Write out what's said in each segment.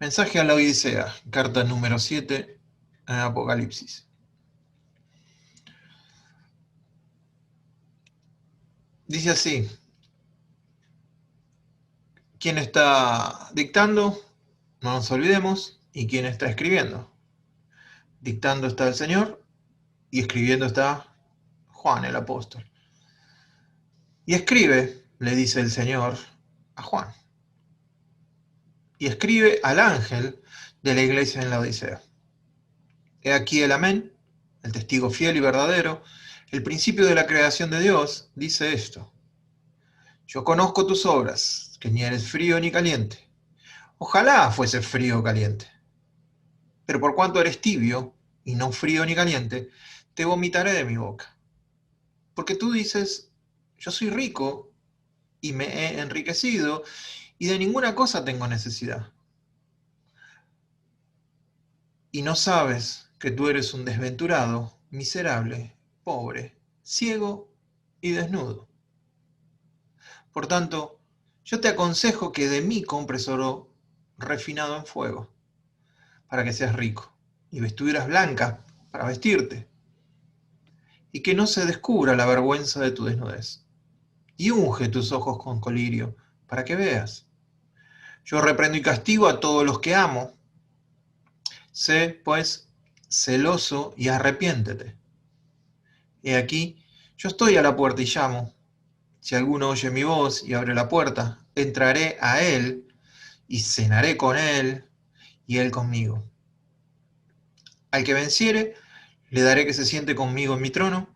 Mensaje a la Odisea, carta número 7 en Apocalipsis. Dice así: ¿quién está dictando? No nos olvidemos. ¿Y quién está escribiendo? Dictando está el Señor y escribiendo está Juan el apóstol. Y escribe, le dice el Señor a Juan. Y escribe al ángel de la iglesia en la Odisea. He aquí el amén, el testigo fiel y verdadero, el principio de la creación de Dios, dice esto: yo conozco tus obras, que ni eres frío ni caliente. Ojalá fuese frío o caliente. Pero por cuanto eres tibio, y no frío ni caliente, te vomitaré de mi boca. Porque tú dices, yo soy rico, y me he enriquecido, y de ninguna cosa tengo necesidad. Y no sabes que tú eres un desventurado, miserable, pobre, ciego y desnudo. Por tanto, yo te aconsejo que de mí compres oro refinado en fuego, para que seas rico, y vestiduras blancas para vestirte, y que no se descubra la vergüenza de tu desnudez. Y unge tus ojos con colirio, para que veas. Yo reprendo y castigo a todos los que amo. Sé, pues, celoso y arrepiéntete. He aquí, yo estoy a la puerta y llamo. Si alguno oye mi voz y abre la puerta, entraré a él y cenaré con él y él conmigo. Al que venciere, le daré que se siente conmigo en mi trono,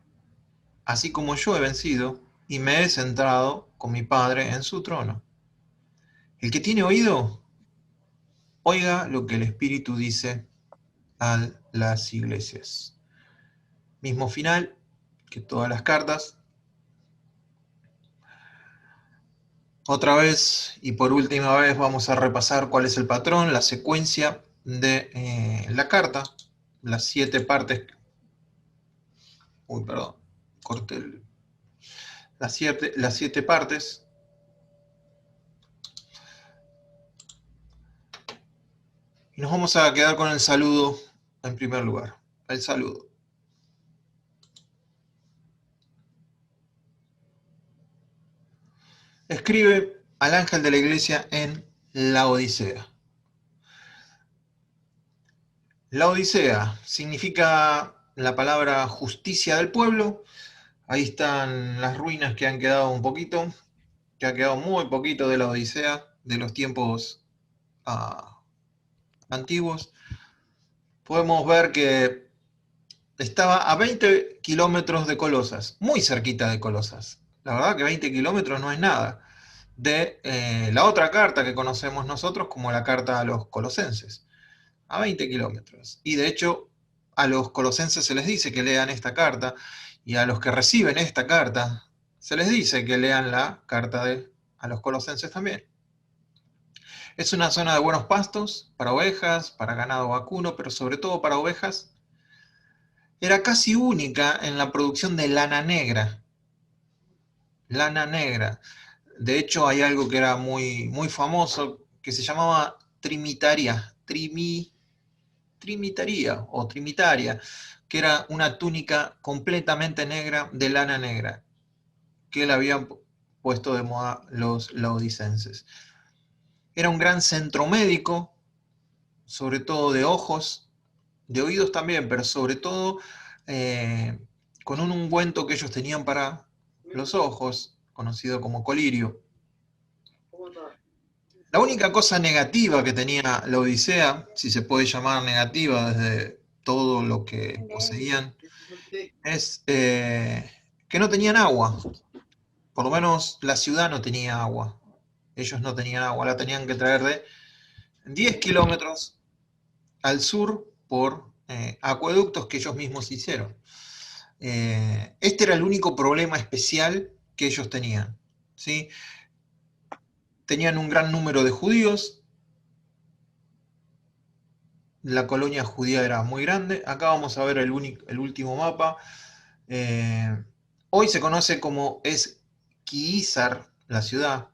así como yo he vencido y me he sentado con mi Padre en su trono. El que tiene oído, oiga lo que el Espíritu dice a las iglesias. Mismo final que todas las cartas. Otra vez y por última vez vamos a repasar cuál es el patrón, la secuencia de la carta, las 7 partes. Uy, perdón, corté las siete partes. Y nos vamos a quedar con el saludo en primer lugar. El saludo. Escribe al ángel de la iglesia en la Odisea. La Odisea significa la palabra justicia del pueblo. Ahí están las ruinas que han quedado un poquito, que ha quedado muy poquito de la Odisea, de los tiempos antiguos. Podemos ver que estaba a 20 kilómetros de Colosas, muy cerquita de Colosas. La verdad que 20 kilómetros no es nada. De la otra carta que conocemos nosotros como la carta a los colosenses, a 20 kilómetros. Y de hecho, a los colosenses se les dice que lean esta carta, y a los que reciben esta carta se les dice que lean la carta a los colosenses también. Es una zona de buenos pastos para ovejas, para ganado vacuno, pero sobre todo para ovejas. Era casi única en la producción de lana negra. Lana negra. De hecho, hay algo que era muy, muy famoso, que se llamaba trimitaria, trimitaria o trimitaria, que era una túnica completamente negra de lana negra, que le habían puesto de moda los laodicenses. Era un gran centro médico, sobre todo de ojos, de oídos también, pero sobre todo con un ungüento que ellos tenían para los ojos, conocido como colirio. La única cosa negativa que tenía la Odisea, si se puede llamar negativa desde todo lo que poseían, es que no tenían agua. Por lo menos la ciudad no tenía agua. Ellos no tenían agua, la tenían que traer de 10 kilómetros al sur por acueductos que ellos mismos hicieron. Este era el único problema especial que ellos tenían, ¿sí? Tenían un gran número de judíos, la colonia judía era muy grande. Acá vamos a ver el último mapa. Hoy se conoce como Esquihízar, la ciudad,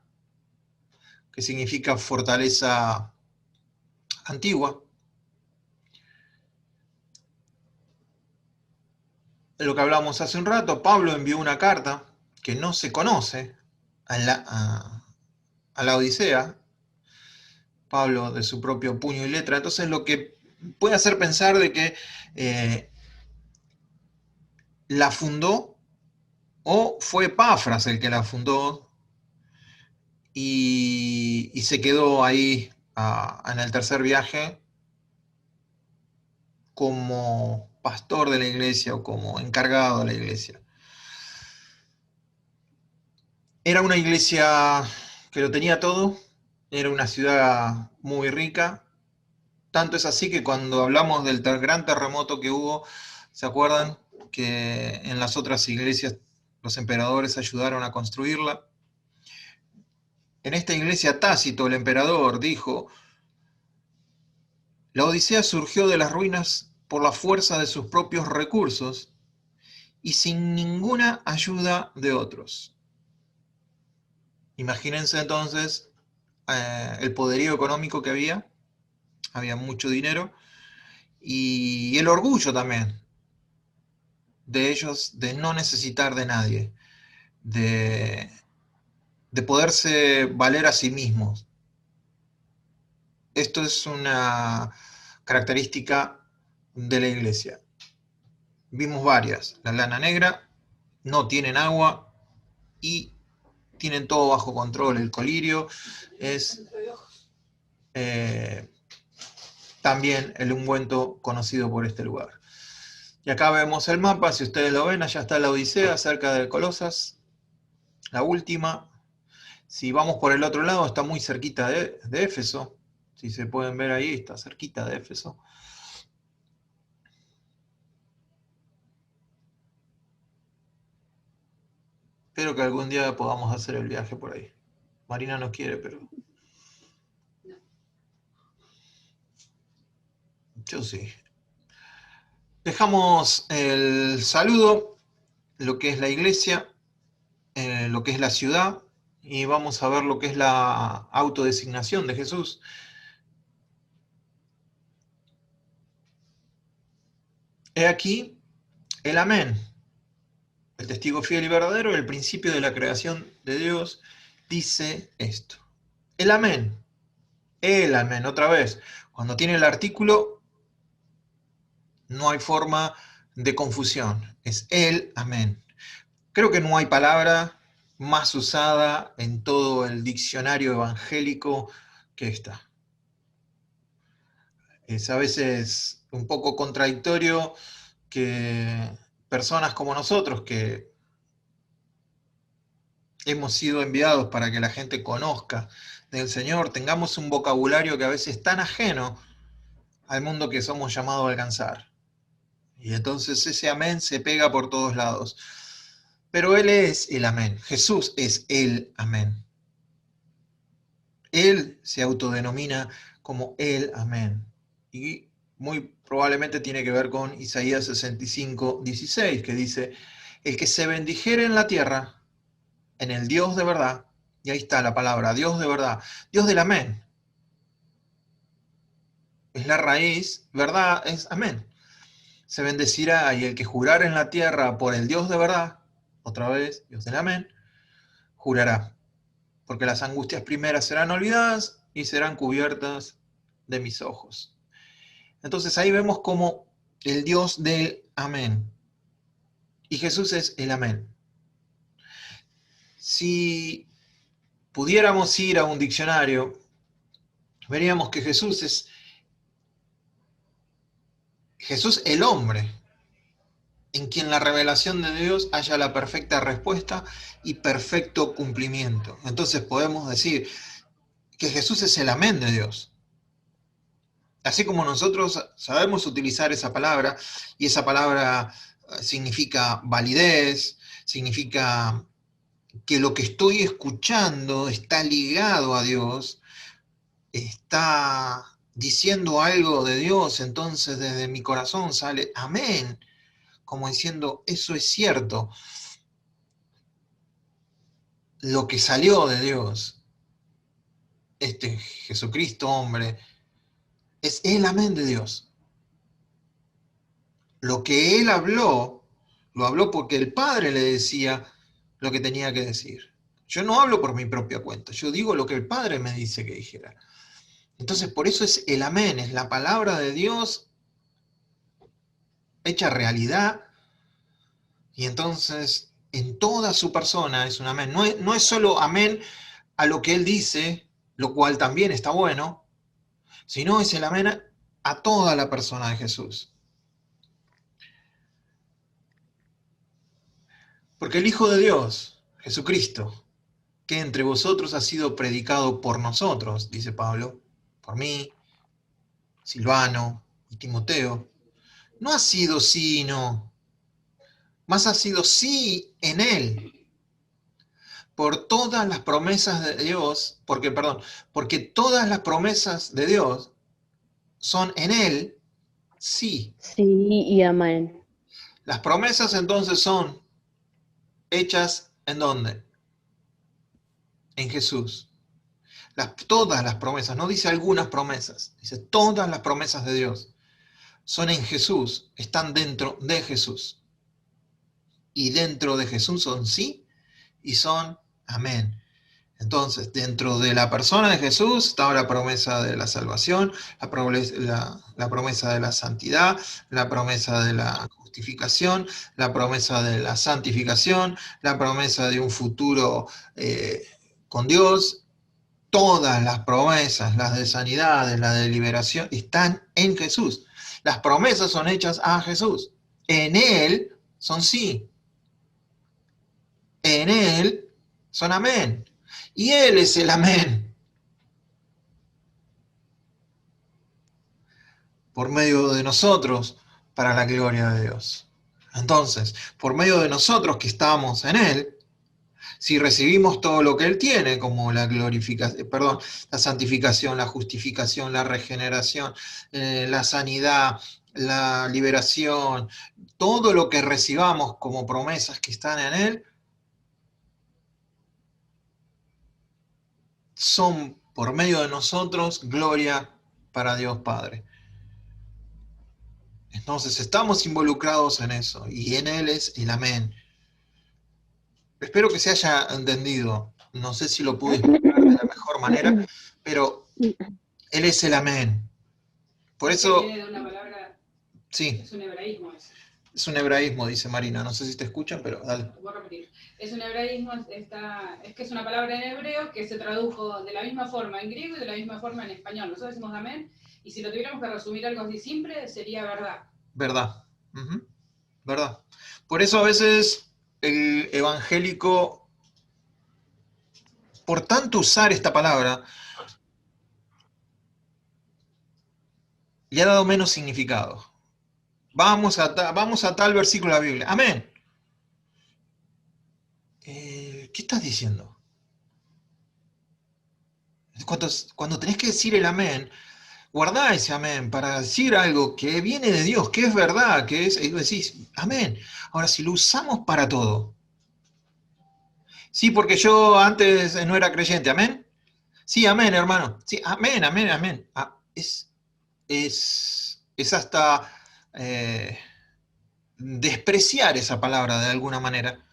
que significa fortaleza antigua. Lo que hablamos hace un rato, Pablo envió una carta que no se conoce a la Odisea, Pablo de su propio puño y letra. Entonces lo que puede hacer pensar de que la fundó, o fue Epafras el que la fundó y se quedó ahí en el tercer viaje como pastor de la iglesia o como encargado de la iglesia. Era una iglesia que lo tenía todo, era una ciudad muy rica, tanto es así que cuando hablamos del gran terremoto que hubo, ¿se acuerdan que en las otras iglesias los emperadores ayudaron a construirla? En esta iglesia Tácito, el emperador, dijo: la Odisea surgió de las ruinas por la fuerza de sus propios recursos y sin ninguna ayuda de otros. Imagínense entonces el poderío económico que había mucho dinero, y el orgullo también de ellos de no necesitar de nadie, de poderse valer a sí mismos. Esto es una característica de la iglesia. Vimos varias. La lana negra, no tienen agua y tienen todo bajo control. El colirio es también el ungüento conocido por este lugar. Y acá vemos el mapa, si ustedes lo ven, allá está la Odisea, cerca de Colosas, la última. Si vamos por el otro lado, está muy cerquita de Éfeso. Si se pueden ver ahí, está cerquita de Éfeso. Espero que algún día podamos hacer el viaje por ahí. Marina no quiere, pero yo sí. Dejamos el saludo, lo que es la iglesia, lo que es la ciudad, y vamos a ver lo que es la autodesignación de Jesús. He aquí el amén, el testigo fiel y verdadero, el principio de la creación de Dios, dice esto. El amén, otra vez. Cuando tiene el artículo, no hay forma de confusión. Es el amén. Creo que no hay palabra más usada en todo el diccionario evangélico que esta. Es a veces un poco contradictorio que personas como nosotros, que hemos sido enviados para que la gente conozca del Señor, tengamos un vocabulario que a veces es tan ajeno al mundo que somos llamados a alcanzar. Y entonces ese amén se pega por todos lados. Pero Él es el amén. Jesús es el amén. Él se autodenomina como el amén. Y muy probablemente tiene que ver con Isaías 65:16, que dice: el que se bendijere en la tierra, en el Dios de verdad, y ahí está la palabra, Dios de verdad, Dios del amén. Es la raíz, verdad es amén. Se bendecirá, y el que jurare en la tierra por el Dios de verdad, otra vez, Dios del amén, jurará, porque las angustias primeras serán olvidadas y serán cubiertas de mis ojos. Entonces ahí vemos como el Dios del amén. Y Jesús es el amén. Si pudiéramos ir a un diccionario, veríamos que Jesús es Jesús el hombre, en quien la revelación de Dios haya la perfecta respuesta y perfecto cumplimiento. Entonces podemos decir que Jesús es el amén de Dios. Así como nosotros sabemos utilizar esa palabra, y esa palabra significa validez, significa que lo que estoy escuchando está ligado a Dios, está diciendo algo de Dios, entonces desde mi corazón sale amén, como diciendo, eso es cierto, lo que salió de Dios, este Jesucristo hombre, Es el amén de Dios. Lo que él habló, lo habló porque el Padre le decía lo que tenía que decir. Yo no hablo por mi propia cuenta, yo digo lo que el Padre me dice que dijera. Entonces, por eso es el amén, es la palabra de Dios hecha realidad, y entonces en toda su persona es un amén. No es solo amén a lo que él dice, lo cual también está bueno, sino es el amén a toda la persona de Jesús. Porque el Hijo de Dios, Jesucristo, que entre vosotros ha sido predicado por nosotros, dice Pablo, por mí, Silvano y Timoteo, no ha sido sí y no, más ha sido sí en él, por todas las promesas de Dios, porque todas las promesas de Dios son en él, sí. Sí y amén. Las promesas entonces son hechas ¿en dónde? En Jesús. Todas las promesas, no dice algunas promesas, dice todas las promesas de Dios son en Jesús, están dentro de Jesús. Y dentro de Jesús son sí y son amén. Entonces, dentro de la persona de Jesús está la promesa de la salvación, la promesa de la santidad, la promesa de la justificación, la promesa de la santificación, la promesa de un futuro con Dios. Todas las promesas, las de sanidad, las de liberación, están en Jesús. Las promesas son hechas a Jesús. En Él son sí. En Él son amén. Y Él es el amén. Por medio de nosotros, para la gloria de Dios. Entonces, por medio de nosotros que estamos en Él, si recibimos todo lo que Él tiene, como la glorificación, la santificación, la justificación, la regeneración, la sanidad, la liberación, todo lo que recibamos como promesas que están en Él, son por medio de nosotros gloria para Dios Padre. Entonces estamos involucrados en eso y en Él es el amén. Espero que se haya entendido. No sé si lo pude explicar de la mejor manera, pero Él es el amén. Por eso... Viene de una palabra, sí. Es un hebraísmo eso. Es un hebraísmo, dice Marina. No sé si te escuchan, pero dale. Voy a repetir. Es un hebraísmo, es que es una palabra en hebreo que se tradujo de la misma forma en griego y de la misma forma en español. Nosotros decimos amén, y si lo tuviéramos que resumir algo así simple, sería verdad. Verdad. Uh-huh. Verdad. Por eso a veces el evangélico, por tanto usar esta palabra, le ha dado menos significado. Vamos a tal versículo de la Biblia. Amén. ¿Qué estás diciendo? Cuando tenés que decir el amén, guardá ese amén para decir algo que viene de Dios, que es verdad, que es, y decís, amén. Ahora, si lo usamos para todo, sí, porque yo antes no era creyente, amén. Sí, amén, hermano. Sí, amén, amén, amén. Es hasta despreciar esa palabra de alguna manera,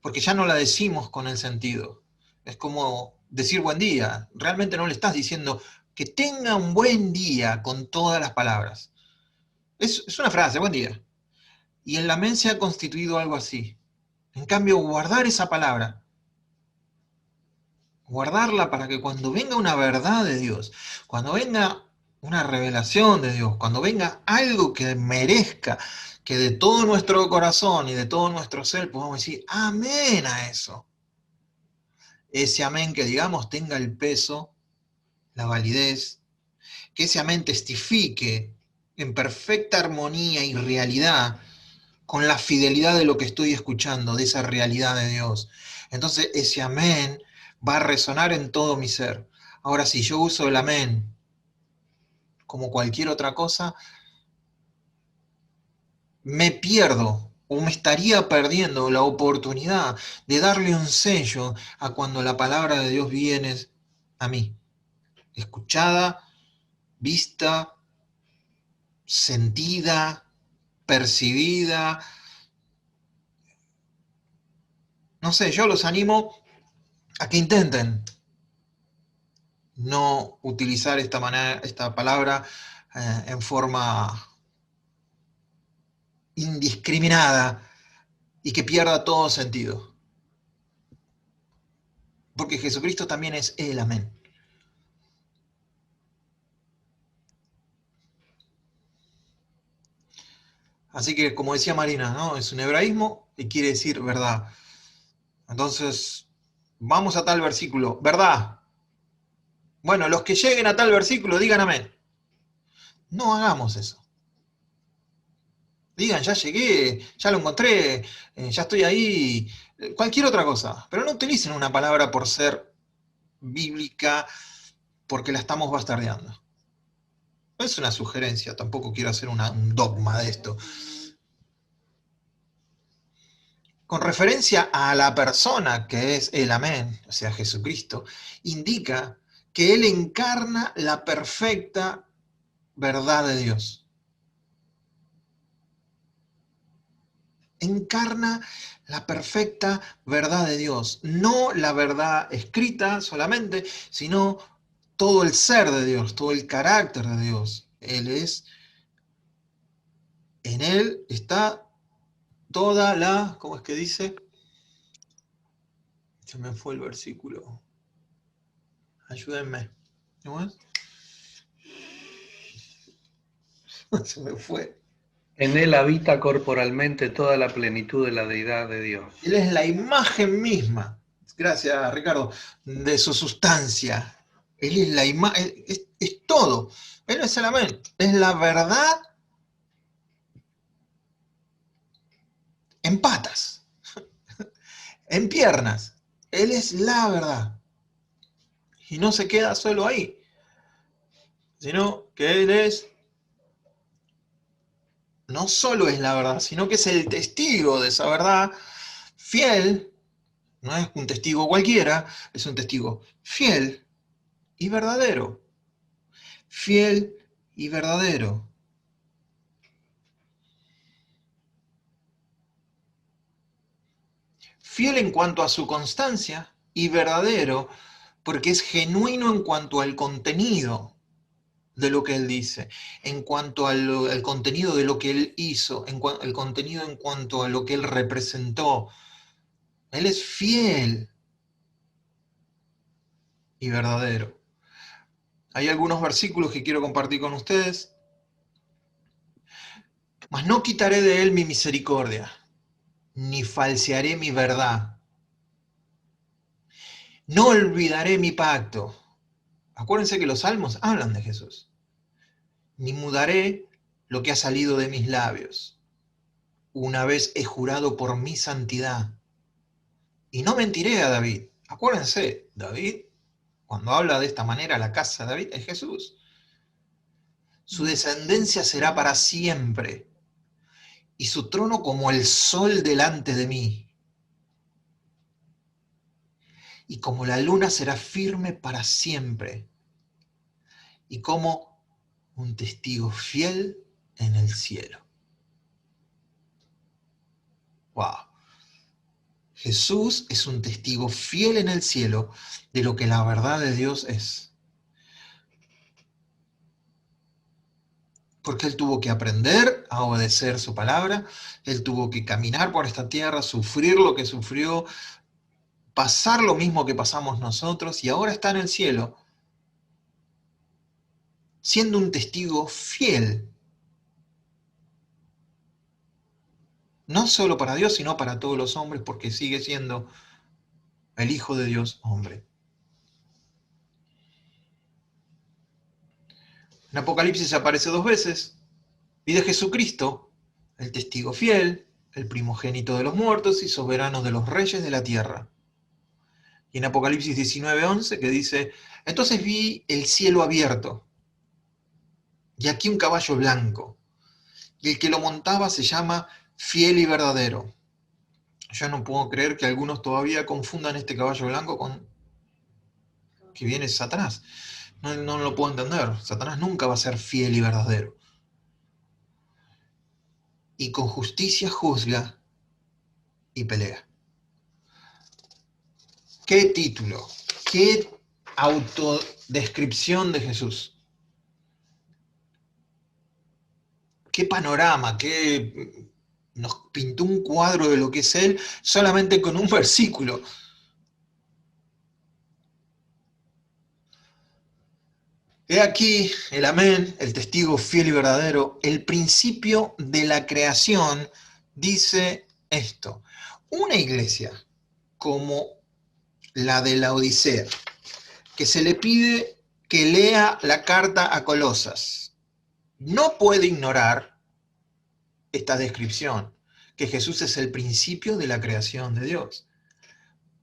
porque ya no la decimos con el sentido. Es como decir buen día. Realmente no le estás diciendo que tenga un buen día con todas las palabras. Es una frase, buen día. Y el amén se ha constituido algo así. En cambio, guardar esa palabra, guardarla para que cuando venga una verdad de Dios, cuando venga una revelación de Dios, cuando venga algo que merezca que de todo nuestro corazón y de todo nuestro ser podamos decir amén a eso. Ese amén que digamos tenga el peso, la validez, que ese amén testifique en perfecta armonía y realidad con la fidelidad de lo que estoy escuchando, de esa realidad de Dios. Entonces ese amén va a resonar en todo mi ser. Ahora, si yo uso el amén como cualquier otra cosa, me pierdo o me estaría perdiendo la oportunidad de darle un sello a cuando la palabra de Dios viene a mí, escuchada vista, sentida, percibida. No sé, yo los animo a que intenten no utilizar esta palabra en forma indiscriminada y que pierda todo sentido. Porque Jesucristo también es el amén. Así que, como decía Marina, ¿no? Es un hebraísmo y quiere decir verdad. Entonces, vamos a tal versículo. Verdad. Bueno, los que lleguen a tal versículo digan amén. No hagamos eso. Digan, ya llegué, ya lo encontré, ya estoy ahí, cualquier otra cosa. Pero no utilicen una palabra por ser bíblica, porque la estamos bastardeando. No es una sugerencia, tampoco quiero hacer un dogma de esto. Con referencia a la persona que es el amén, o sea, Jesucristo, indica que Él encarna la perfecta verdad de Dios. Encarna la perfecta verdad de Dios, no la verdad escrita solamente, sino todo el ser de Dios, todo el carácter de Dios. En Él está toda la, ¿cómo es que dice? Se me fue el versículo. Ayúdenme. ¿No es? Se me fue. En Él habita corporalmente toda la plenitud de la deidad de Dios. Él es la imagen misma, gracias Ricardo, de su sustancia. Él es la imagen, es todo. Él es el amén, es la verdad en patas, en piernas. Él es la verdad. Y no se queda solo ahí, sino que Él es, no solo es la verdad, sino que es el testigo de esa verdad, fiel. No es un testigo cualquiera, es un testigo fiel y verdadero. Fiel y verdadero. Fiel en cuanto a su constancia y verdadero porque es genuino en cuanto al contenido de lo que él dice, en cuanto al contenido de lo que él hizo, el contenido en cuanto a lo que él representó. Él es fiel y verdadero. Hay algunos versículos que quiero compartir con ustedes. Mas no quitaré de él mi misericordia, ni falsearé mi verdad. No olvidaré mi pacto. Acuérdense que los salmos hablan de Jesús. Ni mudaré lo que ha salido de mis labios. Una vez he jurado por mi santidad. Y no mentiré a David. Acuérdense, David, cuando habla de esta manera, la casa de David es Jesús. Su descendencia será para siempre, y su trono como el sol delante de mí. Y como la luna será firme para siempre, y como un testigo fiel en el cielo. ¡Wow! Jesús es un testigo fiel en el cielo de lo que la verdad de Dios es. Porque Él tuvo que aprender a obedecer su palabra, Él tuvo que caminar por esta tierra, sufrir lo que sufrió, pasar lo mismo que pasamos nosotros, y ahora está en el cielo, siendo un testigo fiel. No solo para Dios, sino para todos los hombres, porque sigue siendo el Hijo de Dios hombre. En Apocalipsis aparece 2 veces, y de Jesucristo, el testigo fiel, el primogénito de los muertos y soberano de los reyes de la tierra. Y en Apocalipsis 19:11 que dice, entonces vi el cielo abierto, y aquí un caballo blanco, y el que lo montaba se llama Fiel y Verdadero. Yo no puedo creer que algunos todavía confundan este caballo blanco con que viene Satanás. No lo puedo entender. Satanás nunca va a ser fiel y verdadero. Y con justicia juzga y pelea. ¿Qué título? ¿Qué autodescripción de Jesús? ¿Qué panorama? Nos pintó un cuadro de lo que es Él solamente con un versículo? He aquí el amén, el testigo fiel y verdadero, el principio de la creación dice esto. Una iglesia como la de la Odisea, que se le pide que lea la carta a Colosas, no puede ignorar esta descripción, que Jesús es el principio de la creación de Dios.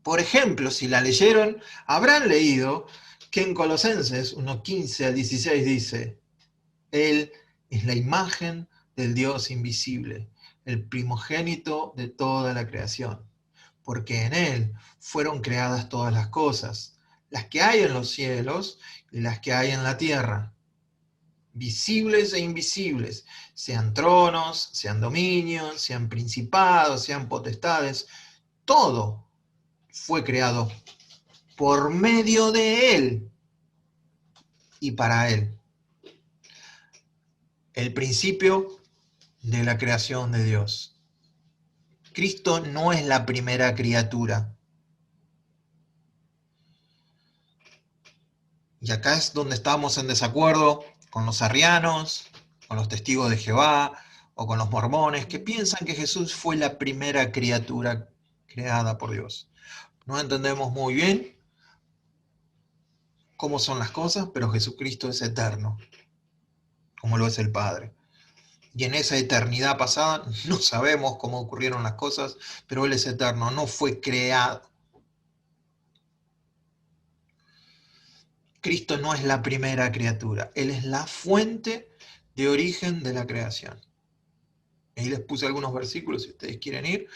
Por ejemplo, si la leyeron, habrán leído que en Colosenses 1:15 al 16 dice: Él es la imagen del Dios invisible, el primogénito de toda la creación, porque en Él fueron creadas todas las cosas, las que hay en los cielos y las que hay en la tierra, visibles e invisibles, sean tronos, sean dominios, sean principados, sean potestades, todo fue creado por medio de Él y para Él. El principio de la creación de Dios. Cristo no es la primera criatura. Y acá es donde estamos en desacuerdo con los arrianos, con los testigos de Jehová o con los mormones, que piensan que Jesús fue la primera criatura creada por Dios. No entendemos muy bien cómo son las cosas, pero Jesucristo es eterno, como lo es el Padre. Y en esa eternidad pasada no sabemos cómo ocurrieron las cosas, pero Él es eterno, no fue creado. Cristo no es la primera criatura, Él es la fuente de origen de la creación. Ahí les puse algunos versículos si ustedes quieren ir.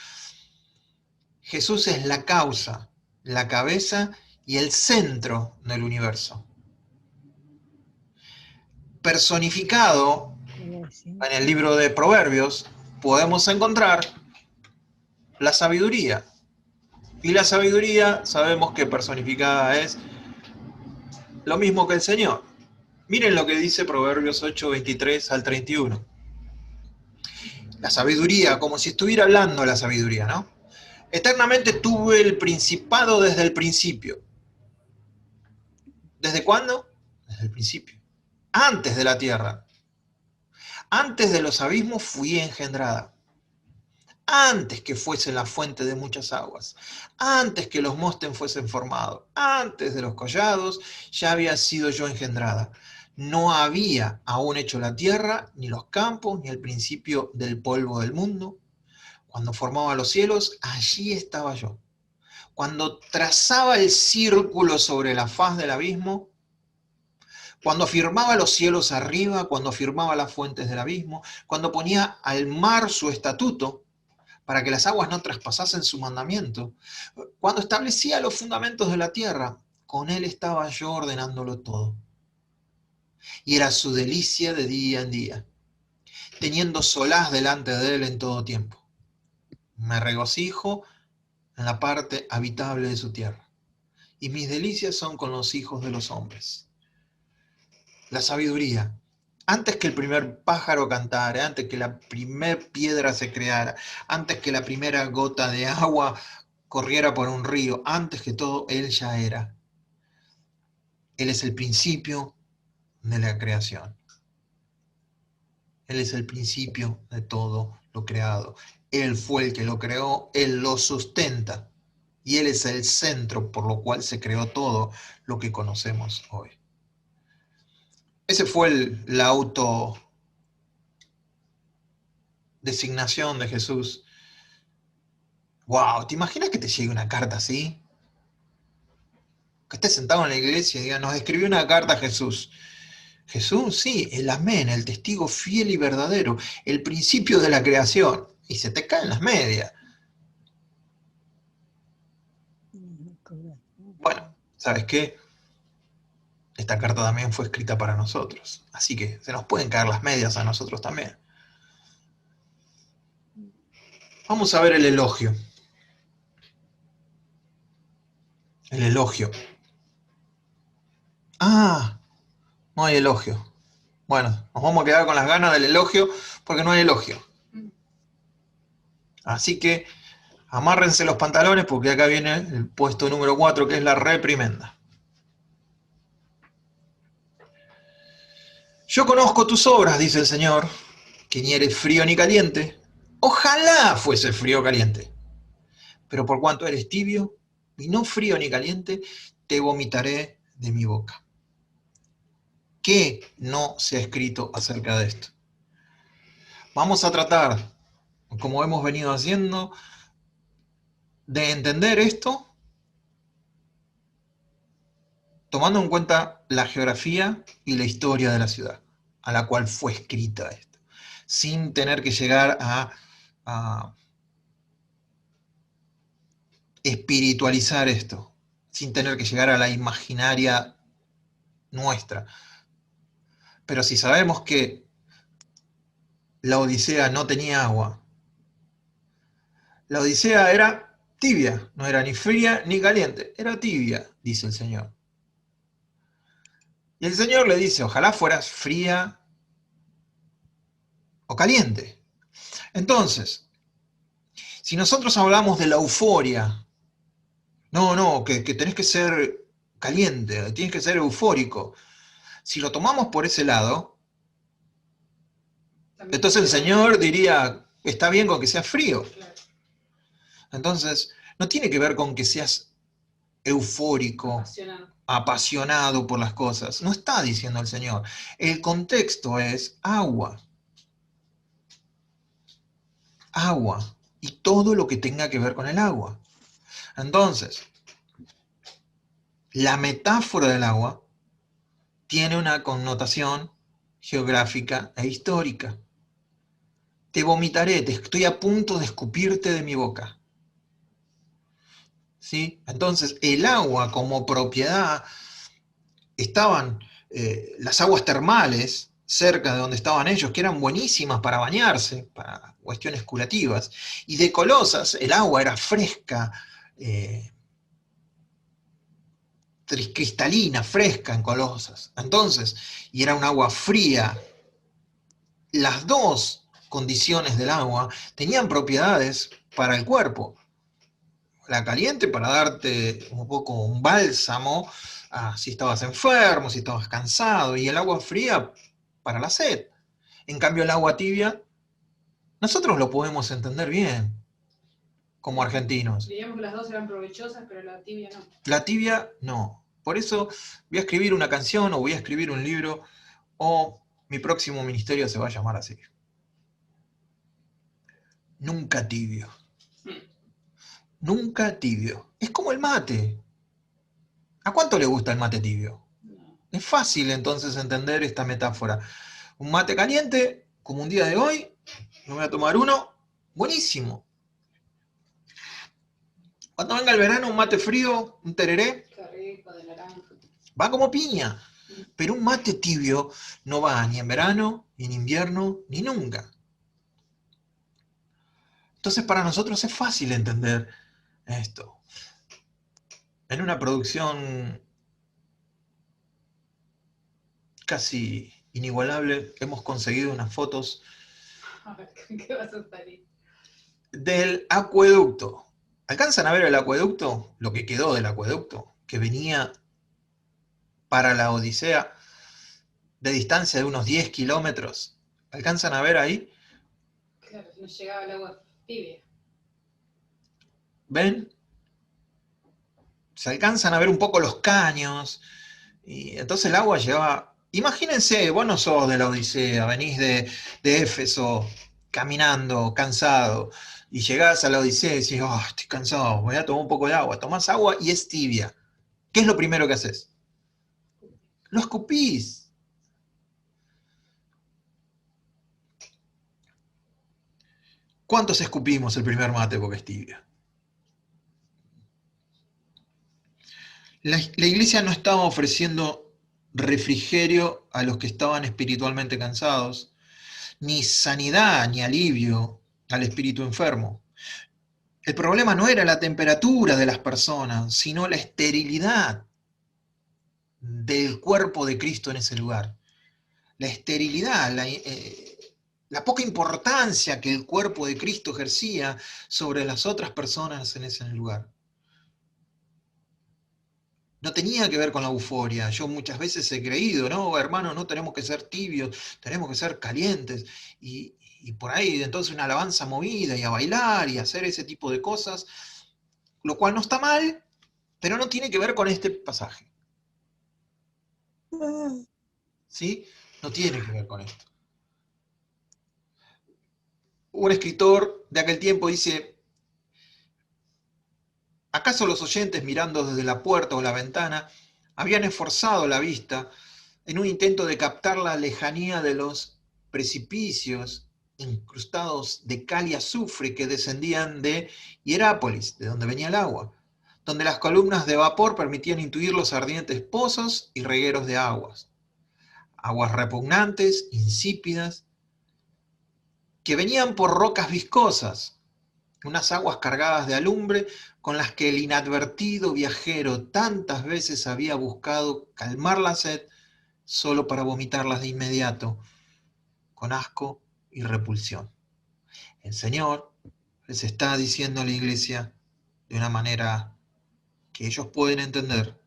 Jesús es la causa, la cabeza y el centro del universo. Personificado en el libro de Proverbios, podemos encontrar la sabiduría. Y la sabiduría sabemos que personificada es lo mismo que el Señor. Miren lo que dice Proverbios 8, 23 al 31. La sabiduría, como si estuviera hablando la sabiduría, ¿no? Eternamente tuve el principado desde el principio. ¿Desde cuándo? Desde el principio. Antes de la tierra. Antes de los abismos fui engendrada. Antes que fuese la fuente de muchas aguas. Antes que los montes fuesen formados. Antes de los collados ya había sido yo engendrada. No había aún hecho la tierra, ni los campos, ni el principio del polvo del mundo. Cuando formaba los cielos, allí estaba yo. Cuando trazaba el círculo sobre la faz del abismo, cuando afirmaba los cielos arriba, cuando afirmaba las fuentes del abismo, cuando ponía al mar su estatuto para que las aguas no traspasasen su mandamiento, cuando establecía los fundamentos de la tierra, con él estaba yo ordenándolo todo. Y era su delicia de día en día, teniendo solaz delante de él en todo tiempo. Me regocijo en la parte habitable de su tierra, y mis delicias son con los hijos de los hombres. La sabiduría, antes que el primer pájaro cantara, antes que la primer piedra se creara, antes que la primera gota de agua corriera por un río, antes que todo, Él ya era. Él es el principio de la creación. Él es el principio de todo lo creado. Él fue el que lo creó, Él lo sustenta. Y Él es el centro por lo cual se creó todo lo que conocemos hoy. Ese fue la autodesignación de Jesús. Wow, ¿te imaginas que te llegue una carta así? Que estés sentado en la iglesia y diga, nos escribió una carta a Jesús. Jesús, sí, el amén, el testigo fiel y verdadero, el principio de la creación. Y se te caen las medias. Bueno, ¿sabes qué? esta carta también fue escrita para nosotros. Así que se nos pueden caer las medias a nosotros también. Vamos a ver el elogio. El elogio. Ah, no hay elogio. Bueno, nos vamos a quedar con las ganas del elogio porque no hay elogio. Así que amárrense los pantalones porque acá viene el puesto número 4, que es la reprimenda. Yo conozco tus obras, dice el Señor, que ni eres frío ni caliente. Ojalá fuese frío o caliente. Pero por cuanto eres tibio y no frío ni caliente, te vomitaré de mi boca. ¿Qué no se ha escrito acerca de esto? Vamos a tratar, como hemos venido haciendo, de entender esto tomando en cuenta la geografía y la historia de la ciudad a la cual fue escrita esto, sin tener que llegar a espiritualizar esto, sin tener que llegar a la imaginaria nuestra. Pero si sabemos que la Odisea no tenía agua, la Odisea era tibia, no era ni fría ni caliente, era tibia, dice el Señor. Y el Señor le dice, ojalá fueras fría o caliente. Entonces, si nosotros hablamos de la euforia, que tenés que ser caliente, tienes que ser eufórico. Si lo tomamos por ese lado, entonces el Señor diría, está bien con que seas frío. Entonces, no tiene que ver con que seas eufórico, apasionado por las cosas. No está diciendo el Señor. El contexto es agua. Agua. Y todo lo que tenga que ver con el agua. Entonces, la metáfora del agua tiene una connotación geográfica e histórica. Te vomitaré, te estoy a punto de escupirte de mi boca. ¿Sí? Entonces, el agua como propiedad, estaban las aguas termales cerca de donde estaban ellos, que eran buenísimas para bañarse, para cuestiones curativas, y de Colosas el agua era fresca, cristalina, fresca en Colosas. Entonces, y era un agua fría. Las dos condiciones del agua tenían propiedades para el cuerpo. La caliente para darte un poco un bálsamo si estabas enfermo, si estabas cansado, y el agua fría para la sed. En cambio, el agua tibia, nosotros lo podemos entender bien como argentinos. Diríamos que las dos eran provechosas, pero la tibia no. La tibia no. Por eso voy a escribir una canción o voy a escribir un libro o mi próximo ministerio se va a llamar así. Nunca tibio. Nunca tibio. Es como el mate. ¿A cuánto le gusta el mate tibio? No. Es fácil entonces entender esta metáfora. Un mate caliente, como un día de hoy, me voy a tomar uno, buenísimo. Cuando venga el verano, un mate frío, un tereré, Qué rico, de naranja. va como piña. Pero un mate tibio no va ni en verano, ni en invierno, ni nunca. Entonces para nosotros es fácil entender esto. En una producción casi inigualable hemos conseguido unas fotos A ver, ¿qué vas a salir? del acueducto. ¿Alcanzan a ver el acueducto? Lo que quedó del acueducto, que venía para la Odisea de distancia de unos 10 kilómetros. ¿Alcanzan a ver ahí? Claro, no llegaba el agua tibia. ¿Ven? Se alcanzan a ver un poco los caños, y entonces el agua llegaba. Imagínense, vos no sos de la Odisea, venís de Éfeso, caminando, cansado, y llegás a la Odisea y decís, oh, estoy cansado, voy a tomar un poco de agua. Tomás agua y es tibia. ¿Qué es lo primero que haces? Lo escupís. ¿Cuántos escupimos el primer mate porque es tibia? La iglesia no estaba ofreciendo refrigerio a los que estaban espiritualmente cansados, ni sanidad ni alivio al espíritu enfermo. El problema no era la temperatura de las personas, sino la esterilidad del cuerpo de Cristo en ese lugar. La esterilidad, la poca importancia que el cuerpo de Cristo ejercía sobre las otras personas en ese lugar. No tenía que ver con la euforia. Yo muchas veces he creído, no, hermano, no tenemos que ser tibios, tenemos que ser calientes. Y por ahí entonces una alabanza movida y a bailar y hacer ese tipo de cosas, lo cual no está mal, pero no tiene que ver con este pasaje. ¿Sí? No tiene que ver con esto. Un escritor de aquel tiempo dice, ¿acaso los oyentes mirando desde la puerta o la ventana habían esforzado la vista en un intento de captar la lejanía de los precipicios incrustados de cal y azufre que descendían de Hierápolis, de donde venía el agua, donde las columnas de vapor permitían intuir los ardientes pozos y regueros de aguas repugnantes, insípidas, que venían por rocas viscosas, unas aguas cargadas de alumbre con las que el inadvertido viajero tantas veces había buscado calmar la sed solo para vomitarlas de inmediato, con asco y repulsión. El Señor les está diciendo a la iglesia de una manera que ellos pueden entender,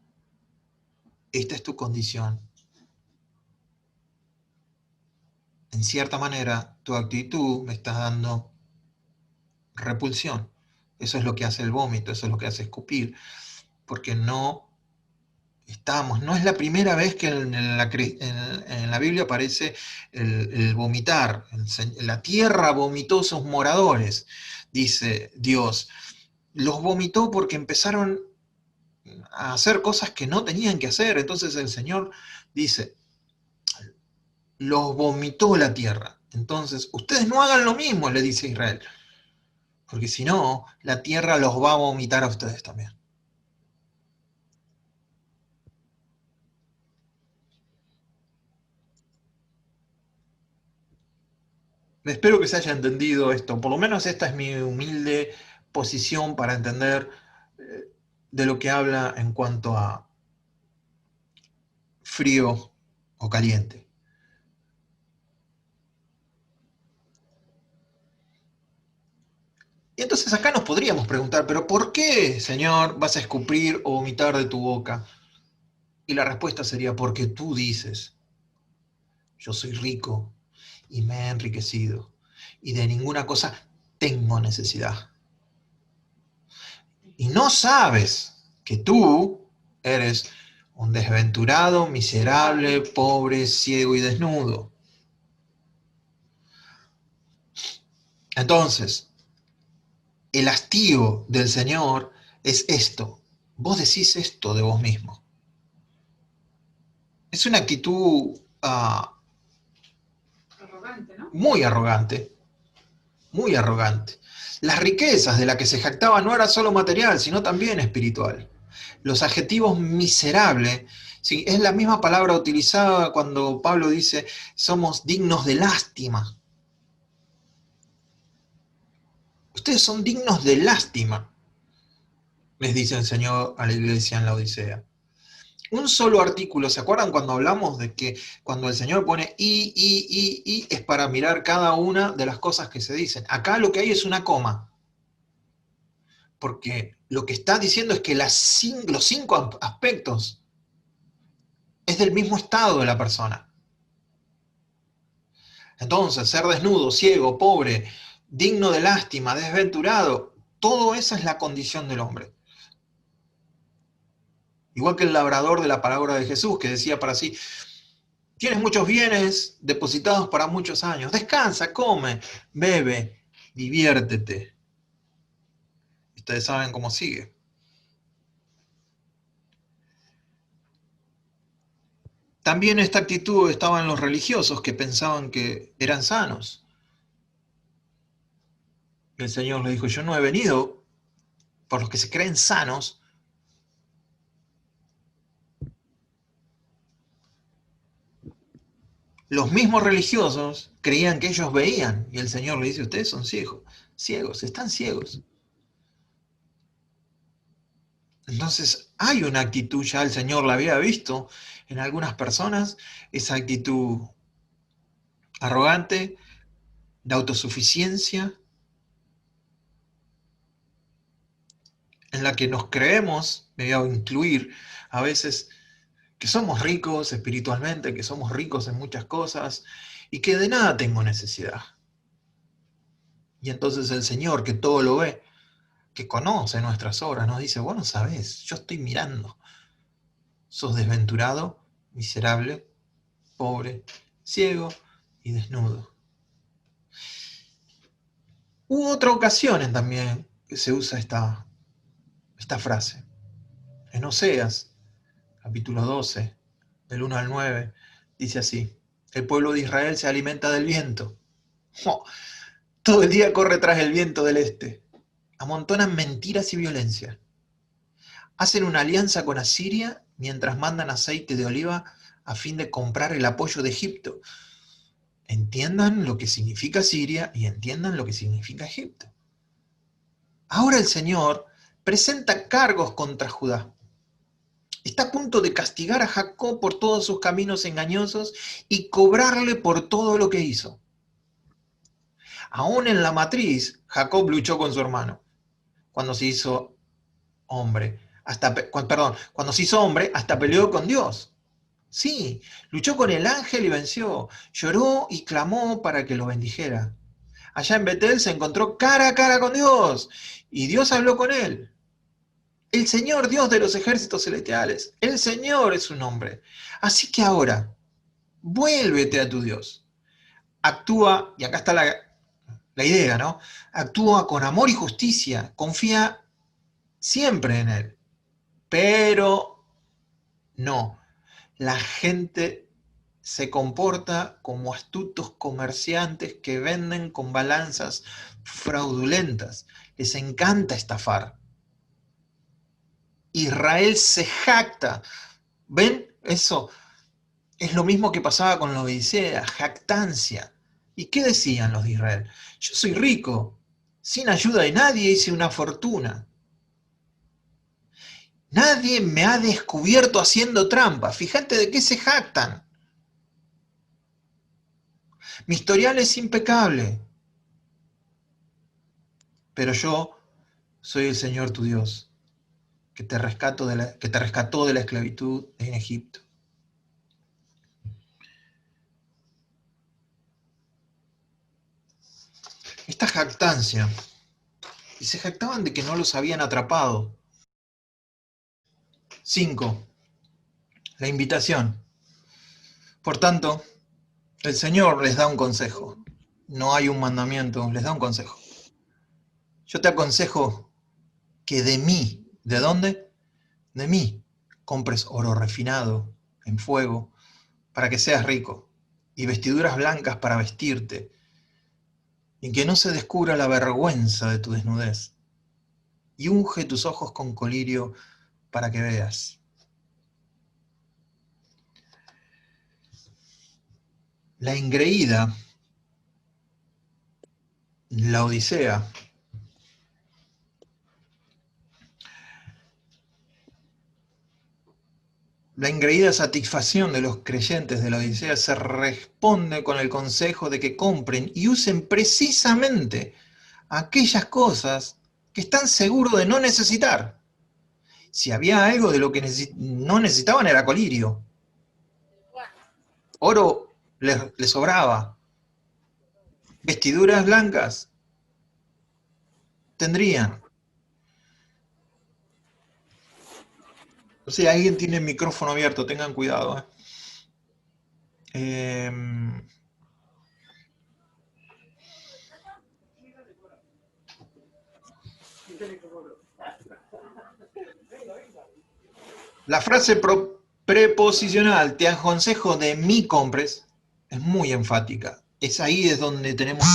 esta es tu condición. En cierta manera, tu actitud me está dando repulsión. Eso es lo que hace el vómito, eso es lo que hace escupir, porque no es la primera vez que en la Biblia aparece el vomitar. La tierra vomitó sus moradores, dice Dios. Los vomitó porque empezaron a hacer cosas que no tenían que hacer. Entonces el Señor dice, los vomitó la tierra. Entonces, ustedes no hagan lo mismo, le dice Israel, porque si no, la tierra los va a vomitar a ustedes también. Espero que se haya entendido esto. Por lo menos esta es mi humilde posición para entender de lo que habla en cuanto a frío o caliente. Y entonces acá nos podríamos preguntar, ¿pero por qué, Señor, vas a escupir o vomitar de tu boca? Y la respuesta sería, porque tú dices, yo soy rico y me he enriquecido y de ninguna cosa tengo necesidad. Y no sabes que tú eres un desventurado, miserable, pobre, ciego y desnudo. Entonces, el hastío del Señor es esto. Vos decís esto de vos mismo. Es una actitud Arrogante, ¿no? muy arrogante, muy arrogante. Las riquezas de las que se jactaba no era solo material, sino también espiritual. Los adjetivos miserable, ¿sí? Es la misma palabra utilizada cuando Pablo dice somos dignos de lástima. Ustedes son dignos de lástima, les dice el Señor a la iglesia en la Odisea. Un solo artículo, ¿se acuerdan cuando hablamos de que cuando el Señor pone y es para mirar cada una de las cosas que se dicen? Acá lo que hay es una coma. Porque lo que está diciendo es que los 5 aspectos es del mismo estado de la persona. Entonces, ser desnudo, ciego, pobre, digno de lástima, desventurado, todo eso es la condición del hombre. Igual que el labrador de la palabra de Jesús, que decía para sí, tienes muchos bienes depositados para muchos años, descansa, come, bebe, diviértete. Ustedes saben cómo sigue. También esta actitud estaba en los religiosos que pensaban que eran sanos. El Señor le dijo, yo no he venido por los que se creen sanos, los mismos religiosos creían que ellos veían, y el Señor le dice, ustedes son ciegos, están ciegos. Entonces hay una actitud, ya el Señor la había visto en algunas personas, esa actitud arrogante, de autosuficiencia, en la que nos creemos, me voy a incluir a veces, que somos ricos espiritualmente, que somos ricos en muchas cosas, y que de nada tengo necesidad. Y entonces el Señor, que todo lo ve, que conoce nuestras obras, nos dice, vos no sabés, yo estoy mirando. Sos desventurado, miserable, pobre, ciego y desnudo. Hubo otra ocasión también que se usa esta frase. En Oseas, capítulo 12, del 1 al 9, dice así, el pueblo de Israel se alimenta del viento. Oh, todo el día corre tras el viento del este. Amontonan mentiras y violencia. Hacen una alianza con Asiria mientras mandan aceite de oliva a fin de comprar el apoyo de Egipto. Entiendan lo que significa Siria y entiendan lo que significa Egipto. Ahora el Señor presenta cargos contra Judá. Está a punto de castigar a Jacob por todos sus caminos engañosos y cobrarle por todo lo que hizo. Aún en la matriz, Jacob luchó con su hermano. Cuando se hizo hombre, cuando se hizo hombre, hasta peleó con Dios. Sí, luchó con el ángel y venció. Lloró y clamó para que lo bendijera. Allá en Betel se encontró cara a cara con Dios y Dios habló con él. El Señor, Dios de los ejércitos celestiales, el Señor es su nombre. Así que ahora, vuélvete a tu Dios. Actúa, y acá está la idea, ¿no? Actúa con amor y justicia, confía siempre en Él. Pero no, la gente se comporta como astutos comerciantes que venden con balanzas fraudulentas. Les encanta estafar. Israel se jacta. ¿Ven? Eso es lo mismo que pasaba con la Odisea, jactancia. ¿Y qué decían los de Israel? Yo soy rico, sin ayuda de nadie hice una fortuna. Nadie me ha descubierto haciendo trampa. Fíjate de qué se jactan. Mi historial es impecable. Pero yo soy el Señor tu Dios, que te rescató de la esclavitud en Egipto. Esta jactancia, y se jactaban de que no los habían atrapado. 5. La invitación. Por tanto, el Señor les da un consejo. No hay un mandamiento, les da un consejo. Yo te aconsejo que de mí, ¿de dónde? De mí, compres oro refinado en fuego para que seas rico y vestiduras blancas para vestirte y que no se descubra la vergüenza de tu desnudez. Y unge tus ojos con colirio para que veas. La engreída, la Odisea, la engreída satisfacción de los creyentes de la Odisea se responde con el consejo de que compren y usen precisamente aquellas cosas que están seguros de no necesitar. Si había algo de lo que no necesitaban era colirio. Oro les sobraba. Vestiduras blancas tendrían. O sea, alguien tiene el micrófono abierto, tengan cuidado. La frase preposicional, te aconsejo de mí compres, es muy enfática. Es ahí es donde tenemos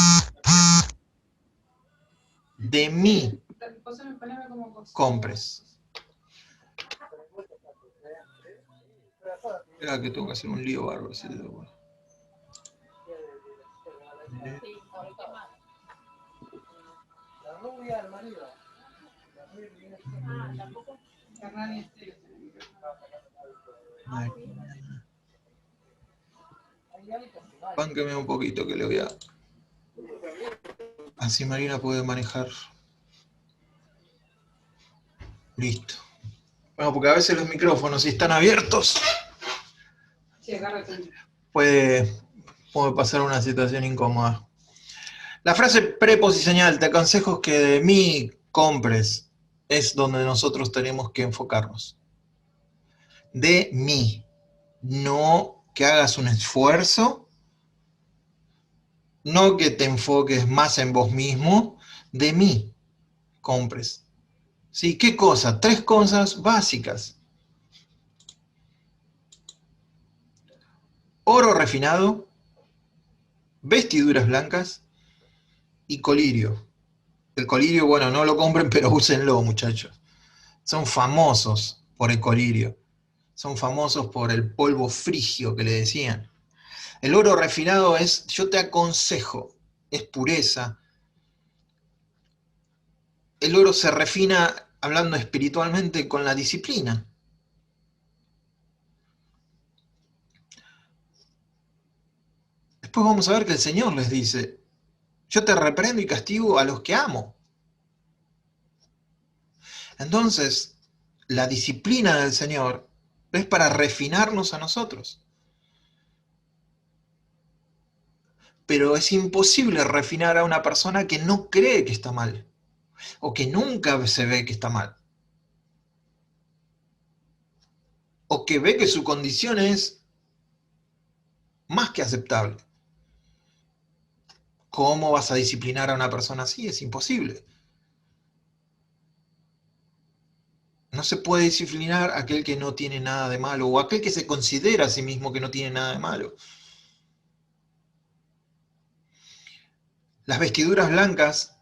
de mí compres. Espera que tengo que hacer un lío bárbaro. La rubia, el marido. Hernán Esteves. Bánqueme un poquito que le voy a... Así Marina puede manejar. Listo. Bueno, porque a veces los micrófonos, si están abiertos, Sí, agárrate. puede pasar una situación incómoda. La frase preposicional, te aconsejo que de mí compres, es donde nosotros tenemos que enfocarnos. De mí. No que hagas un esfuerzo, no que te enfoques más en vos mismo, de mí compres. ¿Sí? ¿Qué cosa? 3 cosas básicas. Oro refinado, vestiduras blancas y colirio. El colirio, bueno, no lo compren, pero úsenlo, muchachos. Son famosos por el colirio. Son famosos por el polvo frigio que le decían. El oro refinado es, yo te aconsejo, es pureza. El oro se refina, hablando espiritualmente, con la disciplina. Después vamos a ver que el Señor les dice, yo te reprendo y castigo a los que amo. Entonces, la disciplina del Señor es para refinarnos a nosotros. Pero es imposible refinar a una persona que no cree que está mal, o que nunca se ve que está mal, o que ve que su condición es más que aceptable. ¿Cómo vas a disciplinar a una persona así? Es imposible. No se puede disciplinar a aquel que no tiene nada de malo, o aquel que se considera a sí mismo que no tiene nada de malo. Las vestiduras blancas,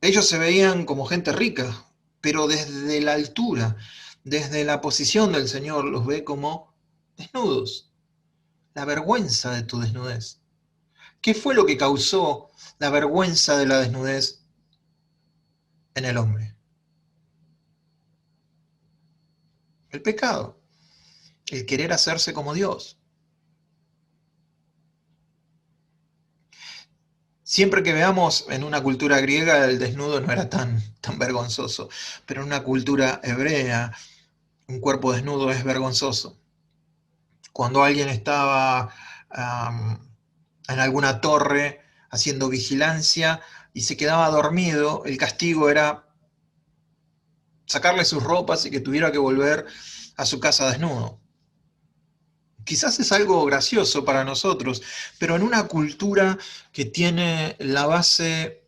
ellos se veían como gente rica, pero desde la altura, desde la posición del Señor, los ve como desnudos. La vergüenza de tu desnudez. ¿Qué fue lo que causó la vergüenza de la desnudez en el hombre? El pecado, el querer hacerse como Dios. Siempre que veamos en una cultura griega el desnudo no era tan vergonzoso, pero en una cultura hebrea un cuerpo desnudo es vergonzoso. Cuando alguien estaba en alguna torre haciendo vigilancia y se quedaba dormido, el castigo era sacarle sus ropas y que tuviera que volver a su casa desnudo. Quizás es algo gracioso para nosotros, pero en una cultura que tiene la base